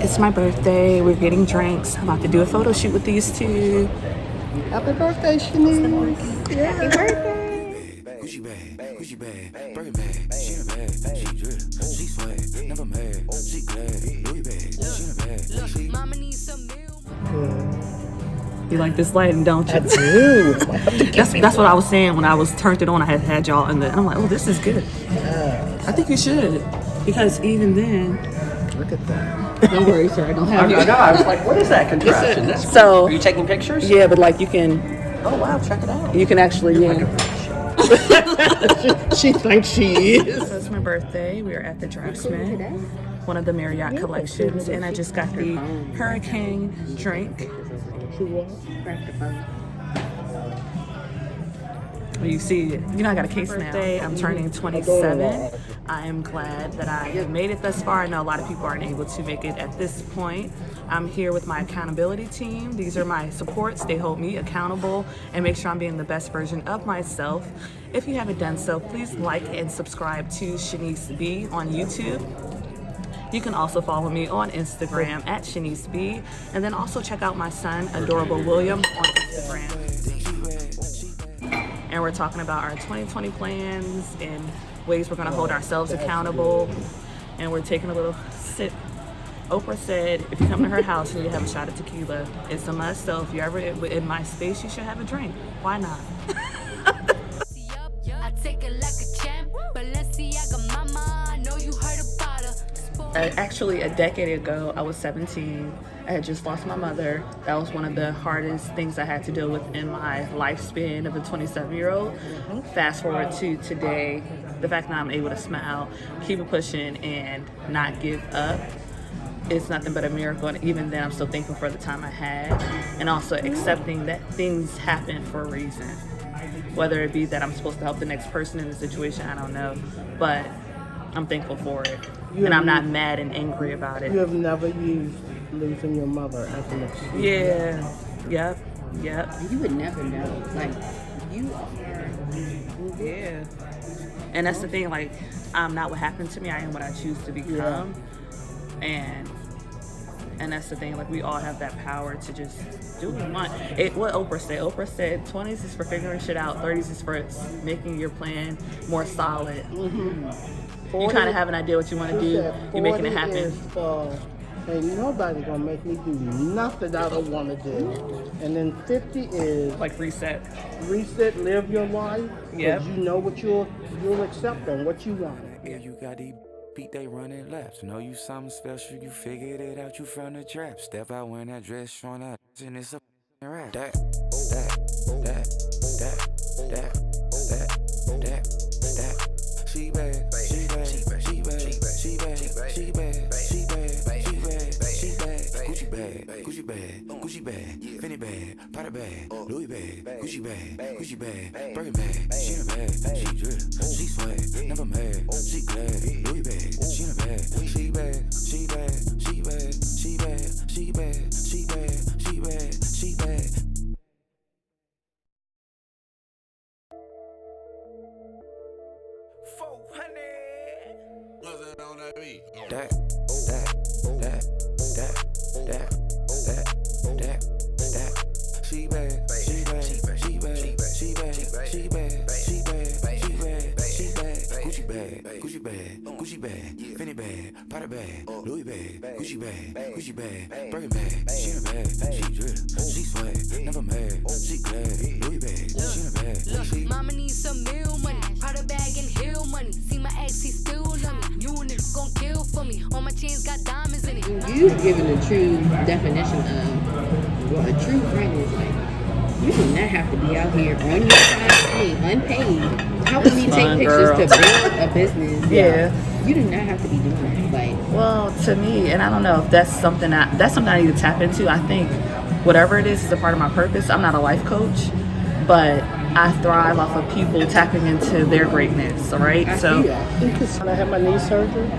It's my birthday. We're getting drinks. I'm about to do a photo shoot with these two. Happy birthday, Shaniece. Yeah. Happy birthday. Gucci bag, Gucci bag, Birkin bag, she in a bag, she drip, she swag, never mad, she glad, Louis bag, she in a bag, she. Mama needs some milk. You like this lighting, don't you? I do. That's what I was saying when I was turned it on. I had y'all in the. I'm like, oh, this is good. I think you should, because even then. Look at that. Don't worry, sir. I don't have you. I know. I was like, what is that contraption? That's cool. So, are you taking pictures? Yeah, but like you can. Oh wow, check it out. You can actually. She thinks she is. So it's my birthday. We are at the Draftsman, one of the Marriott collections, and I just got the Hurricane drink. You see, you know, I got a case now. I'm turning 27. I am glad that I have made it thus far. I know a lot of people aren't able to make it at this point. I'm here with my accountability team. These are my supports. They hold me accountable and make sure I'm being the best version of myself. If you haven't done so, please like and subscribe to ShanieceBe on YouTube. You can also follow me on Instagram at ShanieceBe, and then also check out my son, AdorableWilliam, on Instagram. And we're talking about our 2020 plans and ways we're going to hold ourselves accountable. And we're taking a little sip. Oprah said if you come to her house and you have a shot of tequila, it's a must. So if you're ever in my space, you should have a drink. Why not? Actually, a decade ago, I was 17. I had just lost my mother. That was one of the hardest things I had to deal with in my lifespan of a 27-year-old. Fast forward to today, the fact that I'm able to smile, keep it pushing, and not give up, it's nothing but a miracle. And even then, I'm still thankful for the time I had, and also accepting that things happen for a reason. Whether it be that I'm supposed to help the next person in the situation, I don't know, but I'm thankful for it. And I'm not mad and angry about it. You have never used losing your mother as an excuse. Yeah. Yep. You would never know. Like, you are. Yeah. And that's the thing, like, I'm not what happened to me. I am what I choose to become. Yeah. And that's the thing, like, we all have that power to just do what we want. What Oprah said. Oprah said 20s is for figuring shit out. 30s is for making your plan more solid. Mm-hmm. You kind of have an idea what you want to do. You're making it happen. Ain't nobody gonna make me do nothing I don't want to do. And then 50 is like reset, live your life. Yeah. You know what you'll accept and what you want. Yeah, you got these beat, they running laps. Know you something special, you figured it out, you from the trap. Step out when that dress showing out, and it's a rap. That. She bad, she bad, she bad, she bad, she bad, she bad, she bad, she bad. Gucci bag, Gucci bag, Gucci bag, Fendi bag, Prada bag, Louis bag, Gucci bag, Gucci bag, Birkin bag, she in a bag, she drip, she swag, never mad, she glad, Louis bag, she in a bag, she bad, she bad, she bad, she bad, she bad, she bad, she bad, she bad. That. She bad, she bad, she bad, she bad, she bad, she bad, she bad, she bad. Gucci bag, Gucci bag, Gucci bag, Fendi bag, Prada bag, Louis bag, Gucci bag, Gucci bag, Birkin bag, she in a bag, she drip, she swag, never mad, she glad, Louis bag, she in a bag. Look, mama needs some meal money, Prada bag and hill money. See my ex, he still love me. You niggas gon' kill for me. All my chains got diamonds in it. You've given a true definition of what a true friend is like. You do not have to be out here on your side, unpaid, helping me take pictures to build a business. Yeah. You do not have to be doing that. Like, well, to me, and I don't know if that's something I need to tap into. I think whatever it is a part of my purpose. I'm not a life coach, but I thrive off of people tapping into their greatness. All right, I had my knee surgery,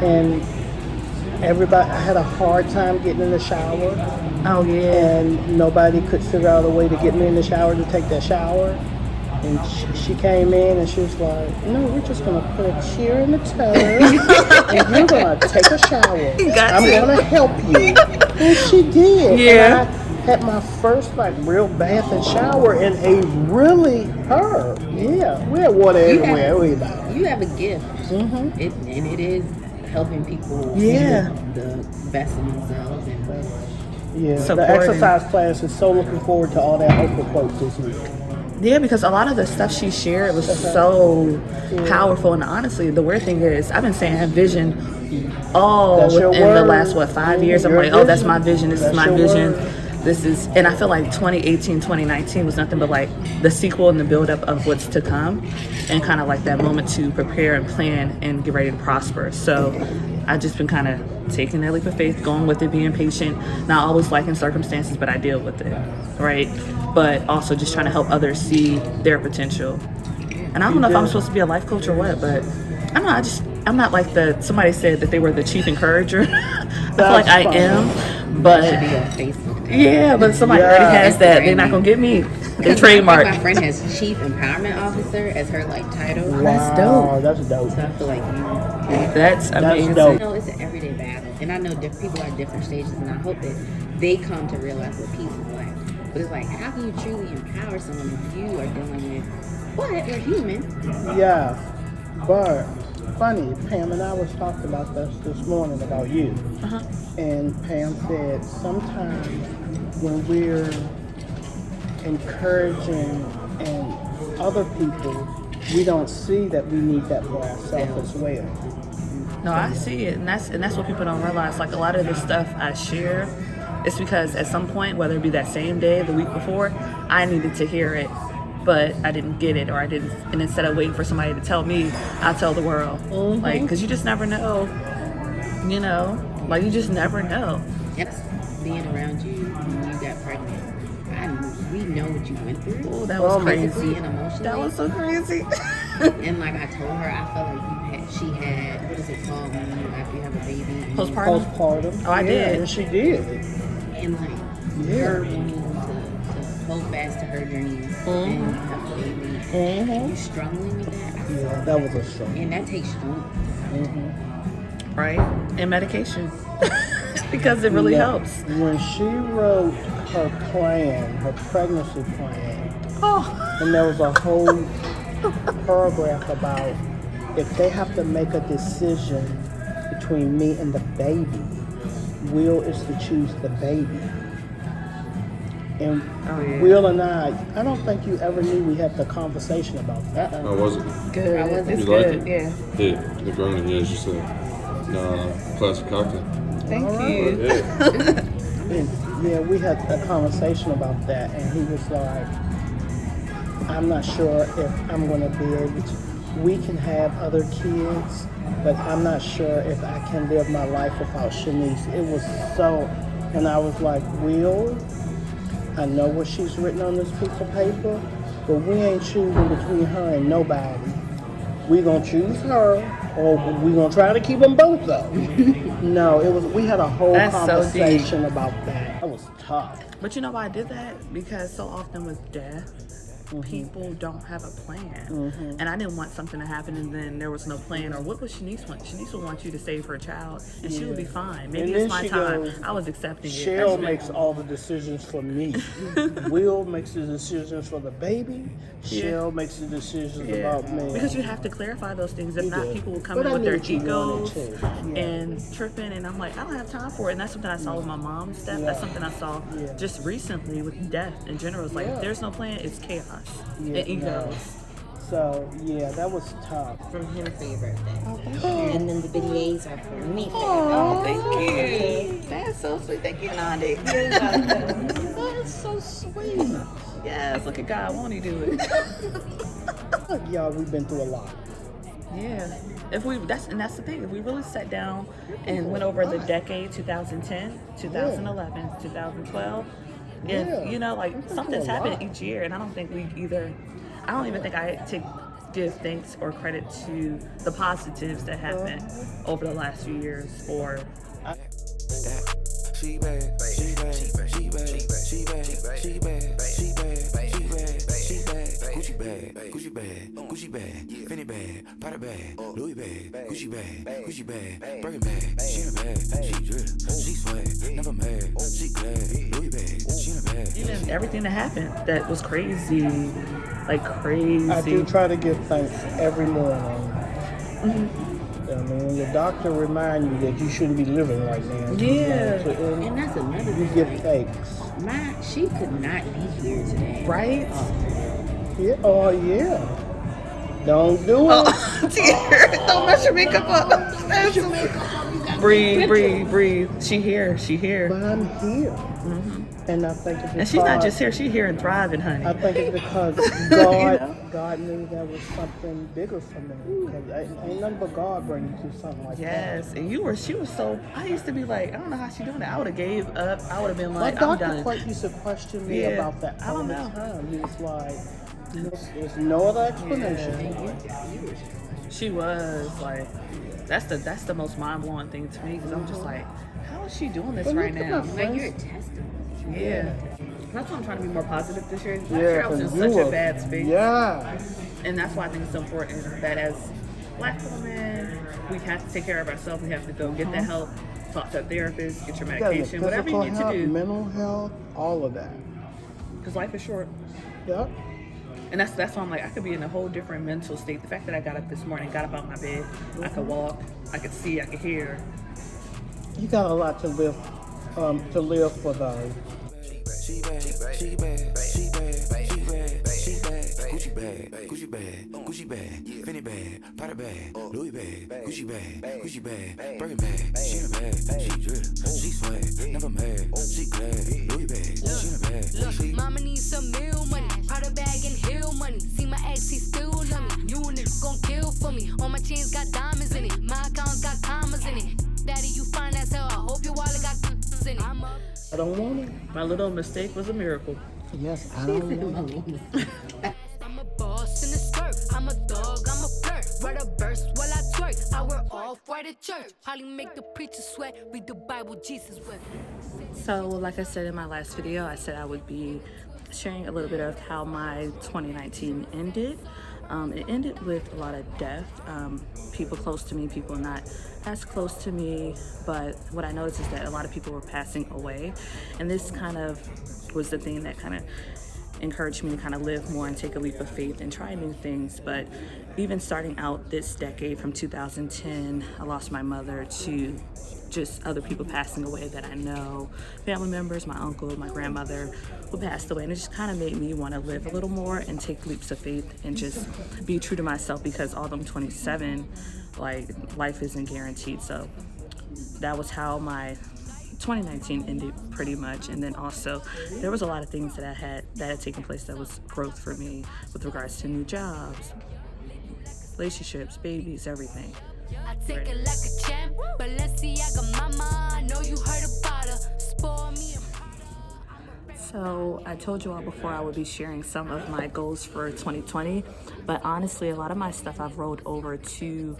and everybody, I had a hard time getting in the shower, Oh yeah. and nobody could figure out a way to get me in the shower to take that shower. And she came in and she was like, "No, we're just gonna put a chair in the tub, and you're gonna take a shower. I'm gonna help you." And she did. Yeah. And I had my first like real bath and shower in a really herb. Yeah, we had water everywhere. You have a gift, and it is helping people Yeah. see the best in themselves. And Yeah, the Supporting. exercise class is so looking forward to all that Oprah quotes this week. Yeah, because a lot of the stuff she shared was so powerful, and honestly, the weird thing is, I've been saying I have vision all That's your within the word. last 5 years. I'm Your like, oh, that's vision. my vision. This That's is my your vision. word. This is, and I feel like 2018, 2019 was nothing but like the sequel and the build up of what's to come, and kind of like that moment to prepare and plan and get ready to prosper. So I've just been kind of taking that leap of faith, going with it, being patient, not always liking circumstances, but I deal with it, right? But also just trying to help others see their potential. And I don't know if I'm supposed to be a life coach or what, but I don't know. I'm not like somebody said that they were the chief encourager. I feel like I am, but be on Facebook. yeah, but somebody already has that. They're not gonna get me. They trademark. My friend has Chief Empowerment Officer as her like title. That's dope. That's dope. So I feel like That's amazing. dope. it's an everyday battle, and I know people are at different stages, and I hope that they come to realize what peace is like. But it's like, how can you truly empower someone if you are dealing with what? You're human. Yeah, but funny, Pam and I was talking about this morning about you. And Pam said sometimes when we're encouraging and other people, we don't see that we need that for ourselves as well. No, I see it, and that's what people don't realize. Like a lot of the stuff I share, it's because at some point, whether it be that same day, the week before, I needed to hear it, but I didn't get it, or I didn't. And instead of waiting for somebody to tell me, I tell the world. Like, because you just never know, you know. Like you just never know. Yep. Being around you when you got pregnant, we know what you went through. Oh, that was physically crazy. and emotionally. That was so crazy. And like I told her, I felt like she had, what is it called when you after you have a baby? Postpartum. Oh, I did. And she did. And like her wanting to hold fast to her dreams and have a baby. And you struggling with that. Yeah, that was a struggle. And that takes strength. Right? And medication. Because it really helps. When she wrote her plan, her pregnancy plan, and there was a whole paragraph about if they have to make a decision between me and the baby, Will is to choose the baby. And Will and I don't think you ever knew we had the conversation about that. How was it? Good. It's You like good. it? Yeah. Yeah, the Groningen, yeah, it's just a classic cocktail. Thank you. Yeah. And, yeah, we had a conversation about that, and he was like, I'm not sure if I'm going to be able to. We can have other kids, but I'm not sure if I can live my life without Shaniece. It was so, and I was like, Will, I know what she's written on this piece of paper, but we ain't choosing between her and nobody. We gonna choose her, or we gonna try to keep them both though. No, it was. We had a whole conversation about that. That was tough. But you know why I did that? Because so often with death, people don't have a plan. And I didn't want something to happen and then there was no plan. Or what would Shaniece want? Shaniece would want you to save her child and she would be fine. Maybe And it's then my she time. goes, I was accepting it. Cheryl That's makes all the decisions for me. Will makes the decisions for the baby. Cheryl makes the decisions about me. Because you have to clarify those things. If You not, do. people will come But in I with knew their what you wanted egos to. Yeah. and tripping. And I'm like, I don't have time for it. And that's something I saw with my mom's death. That's something I saw just recently with death in general. It's like, if there's no plan, it's chaos and egos. So, yeah, that was tough. From him for your birthday. And then the beignets are for me for Oh, thank you. That's so sweet. Thank you, Nandi. That's so sweet. Yes, look at God. Won't he do it? Look, y'all, we've been through a lot. Yeah. That's the thing. If we really sat down and went over the decade 2010, 2011, 2012, and you know, like something's happened each year, and I don't even think I to give thanks or credit to the positives that happened over the last few years, or She bad, she bad, she bad, she bad, she bad, she bad, she bad, she bad, she bad. Gucci bag, Gucci bag, Gucci bag, Fendi bag, Prada bag, Louis bag, Gucci bag, Gucci bag, Birkin bag. She in a bag, she drip, she swag, never mad, she glad. Louis bag, she in a bag. Even everything that happened that was crazy, like crazy. I do try to give thanks every morning. I mean, when your doctor remind you that you shouldn't be living right now. Yeah. And that's another You thing. give thanks. She could not be here today. Right? Yeah. Oh, yeah. Don't do it. Dear, don't mess your makeup up. Breathe. She here. But I'm here. And I think it's because, And she's not just here, she's here and thriving, honey. I think it's because God knew there was something bigger for me. Ain't nothing but God bring you through something like that. Yes, and she was so, I used to be like, I don't know how she doing that. I would have gave up. I would have been like, I'm done. Dr. used to question me Yeah, about that I all don't the know. time. He was like, there's no other explanation. She was like, that's the most mind-blowing thing to me, because I'm just like, how is she doing this But right look at now? my Like, friends. you're a testament. Yeah. That's why I'm trying to be more positive this year. Last year I was in 'cause such you a were- bad space. Yeah. And that's why I think it's so important that as Black women, we have to take care of ourselves. We have to go get the help, talk to a therapist, get your Yeah, medication, whatever you need to health, do. mental health, all of that. Because life is short. Yep. And that's why I'm like, I could be in a whole different mental state. The fact that I got up this morning, got up out my bed, I could walk, I could see, I could hear. You got a lot to live for, though. She bad, she bad, she bad, she bad, she bad, she bad. Gucci bag, Gucci bag, Gucci bag, Fendi bag, Prada bag, Louis bag, Gucci bag, Gucci bag, Birkin bag. She in a bag, she drip, she swag, never mad, she glad. Louis bag, she in a bag, Look, mama needs some meal money, Prada bag and hill money. See my ex, he still love me. You niggas gon' kill for me. All my chains got diamonds in it, my accounts got commas in it. Daddy, you fine as hell. I hope your wallet got in it. I'm up. I don't want it. My little mistake was a miracle. Yes, I don't want it. I'm a boss in a skirt. I'm a dog, I'm a flirt. Write a verse while I twerk. I wear off-white at church. Probably make the preacher sweat. Read the Bible, Jesus wept. So, like I said in my last video, I said I would be sharing a little bit of how my 2019 ended. It ended with a lot of death. People close to me, people not as close to me, but what I noticed is that a lot of people were passing away, and this kind of was the thing that kind of encouraged me to kind of live more and take a leap of faith and try new things. But even starting out this decade from 2010, I lost my mother to just other people passing away that I know, family members, my uncle, my grandmother who passed away, and it just kind of made me want to live a little more and take leaps of faith and just be true to myself, because although I'm 27, like, life isn't guaranteed. So that was how my 2019 ended pretty much. And then also there was a lot of things that had taken place that was growth for me with regards to new jobs, relationships, babies, everything. I take it like a champ. Balenciaga mama, I know you heard about her. Spoil me. So I told you all before I would be sharing some of my goals for 2020, but honestly, a lot of my stuff I've rolled over to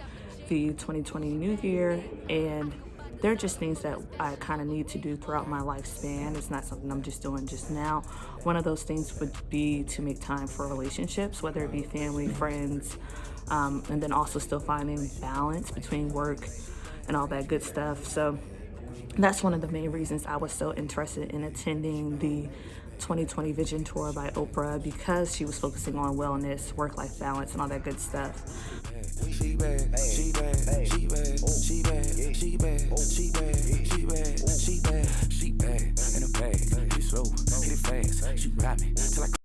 the 2020 New Year, and they're just things that I kind of need to do throughout my lifespan. It's not something I'm just doing just now. One of those things would be to make time for relationships, whether it be family, friends, and then also still finding balance between work and all that good stuff. So that's one of the main reasons I was so interested in attending the 2020 Vision Tour by Oprah, because she was focusing on wellness, work-life balance, and all that good stuff. She